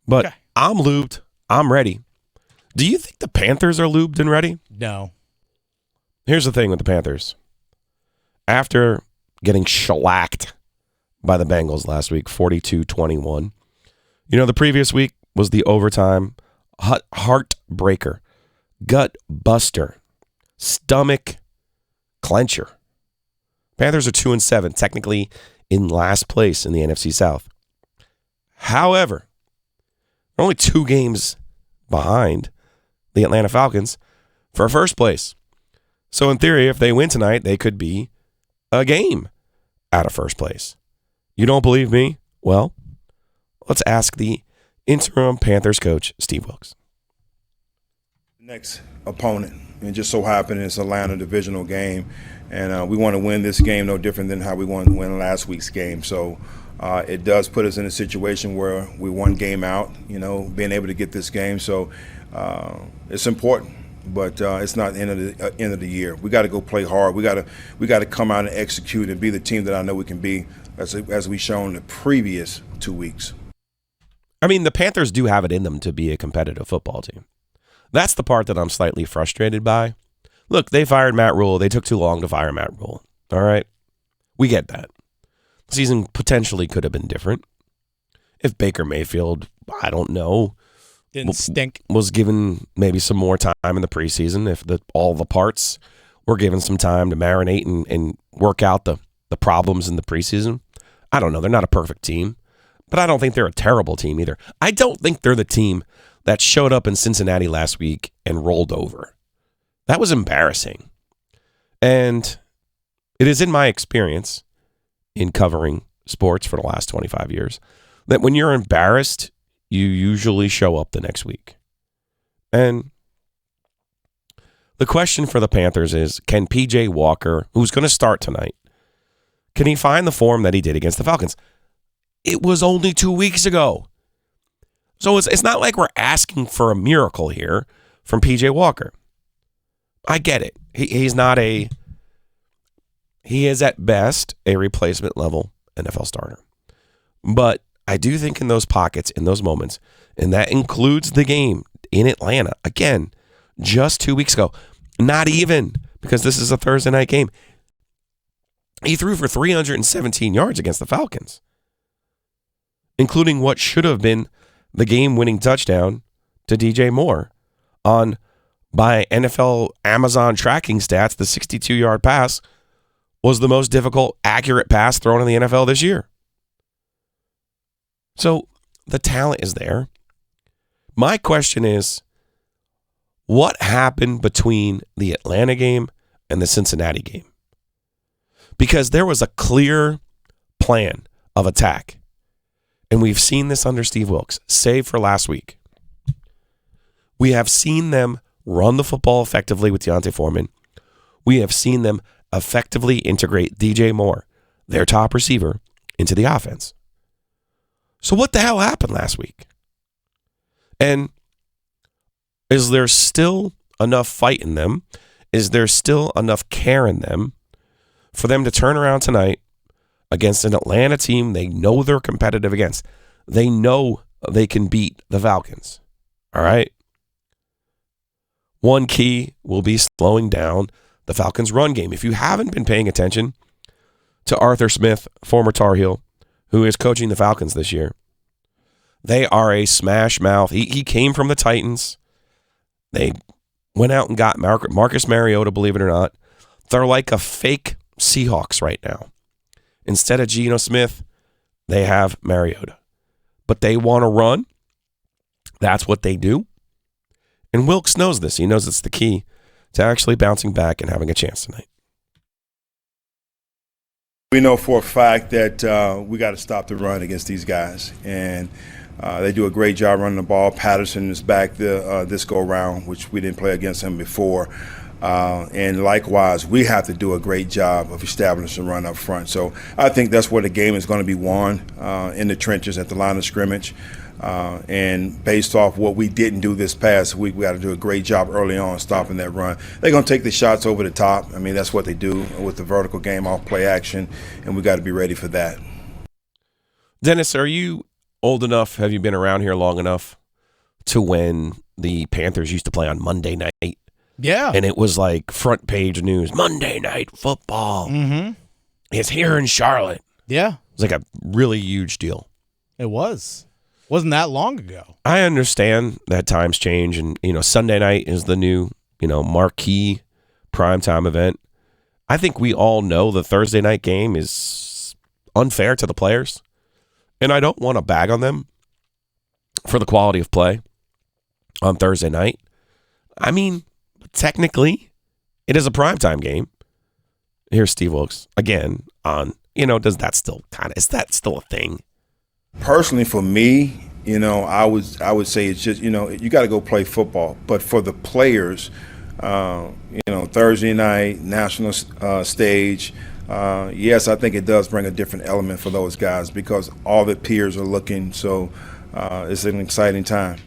But I'm lubed. I'm ready. Do you think the Panthers are lubed and ready? No. Here's the thing with the Panthers. After getting shellacked by the Bengals last week, 42-21, the previous week was the overtime heartbreaker, gut buster, stomach clencher. Panthers are 2-7, technically in last place in the NFC South. However, they're only 2 games behind the Atlanta Falcons for first place. So in theory, if they win tonight, they could be a game out of first place. You don't believe me? Well, let's ask the interim Panthers coach, Steve Wilks. Next opponent, and just so happened it's Atlanta divisional game, and we want to win this game no different than how we won last week's game. So it does put us in a situation where we one game out, being able to get this game. So it's important, but it's not the end of the year. We got to go play hard. We got to come out and execute and be the team that I know we can be, as we've shown the previous 2 weeks. I mean, the Panthers do have it in them to be a competitive football team. That's the part that I'm slightly frustrated by. Look, they fired Matt Rule. They took too long to fire Matt Rule. All right? We get that. The season potentially could have been different. If Baker Mayfield, I don't know, Didn't stink. was given maybe some more time in the preseason, if all the parts were given some time to marinate and work out the problems in the preseason. I don't know. They're not a perfect team, but I don't think they're a terrible team either. I don't think they're the team that showed up in Cincinnati last week and rolled over. That was embarrassing. And it is in my experience in covering sports for the last 25 years that when you're embarrassed, you usually show up the next week. And the question for the Panthers is, can P.J. Walker, who's going to start tonight, can he find the form that he did against the Falcons? It was only 2 weeks ago. So it's not like we're asking for a miracle here from P.J. Walker. I get it. He is at best a replacement level NFL starter. But I do think in those pockets, in those moments, and that includes the game in Atlanta, again, just 2 weeks ago, not even, because this is a Thursday night game, he threw for 317 yards against the Falcons, including what should have been the game-winning touchdown to DJ Moore by NFL Amazon tracking stats. The 62-yard pass was the most difficult, accurate pass thrown in the NFL this year. So the talent is there. My question is, what happened between the Atlanta game and the Cincinnati game? Because there was a clear plan of attack. And we've seen this under Steve Wilks, save for last week. We have seen them run the football effectively with Deontay Foreman. We have seen them effectively integrate DJ Moore, their top receiver, into the offense. So what the hell happened last week? And is there still enough fight in them? Is there still enough care in them for them to turn around tonight against an Atlanta team they know they're competitive against? They know they can beat the Falcons. All right? One key will be slowing down the Falcons' run game. If you haven't been paying attention to Arthur Smith, former Tar Heel, who is coaching the Falcons this year, they are a smash mouth. He came from the Titans. They went out and got Marcus Mariota, believe it or not. They're like a fake Seahawks right now. Instead of Geno Smith, they have Mariota. But they want to run. That's what they do. And Wilks knows this. He knows it's the key to actually bouncing back and having a chance tonight. We know for a fact that we got to stop the run against these guys. And they do a great job running the ball. Patterson is back this go-around, which we didn't play against him before. And likewise, we have to do a great job of establishing the run up front. So I think that's where the game is going to be won, in the trenches at the line of scrimmage. And based off what we didn't do this past week, we got to do a great job early on stopping that run. They're going to take the shots over the top. I mean, that's what they do with the vertical game off play action, and we got to be ready for that. Dennis, are you old enough? Have you been around here long enough to when the Panthers used to play on Monday night? Yeah. And it was like front page news, Monday Night Football. Mm-hmm. It's here in Charlotte. Yeah. It was like a really huge deal. It was. Wasn't that long ago. I understand that times change, and Sunday night is the new marquee primetime event. I think we all know the Thursday night game is unfair to the players, and I don't want to bag on them for the quality of play on Thursday night. I mean, technically, it is a primetime game. Here's Steve Wilkes again on, is that still a thing? Personally, for me, I would say it's just, you got to go play football. But for the players, Thursday night, national stage, yes, I think it does bring a different element for those guys because all the peers are looking. So it's an exciting time.